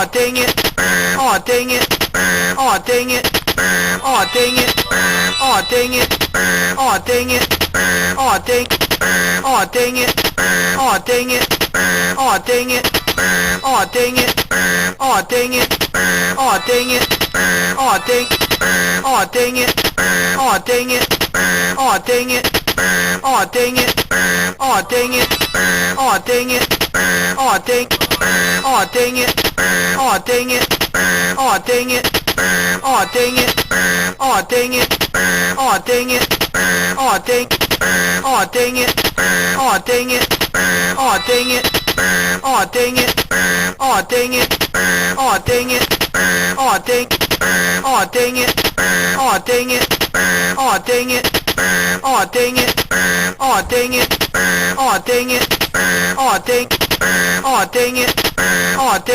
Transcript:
Oh dang it. Oh dang it. Oh dang it. Oh dang it. Oh dang it. Oh dang it. Oh dang. Oh dang it. Oh dang it. Oh dang it. Oh dang it. Oh dang it. Oh dang it. Oh dang. Oh dang it. Oh dang it. Oh dang it. Oh dang it. Oh dang it. Oh dang it. Oh dang. Oh dang it. Oh dang it. Oh dang it. Oh dang it. Oh dang it. Oh dang it. Oh dang. Oh dang it. Oh dang it. Oh dang it. Oh dang it. Oh dang it. Oh dang it. Oh dang. Oh dang it. Oh dang it. Oh dang it. Oh dang it. Oh dang it. Oh dang it. Oh dang. Oh dang it. Oh dang.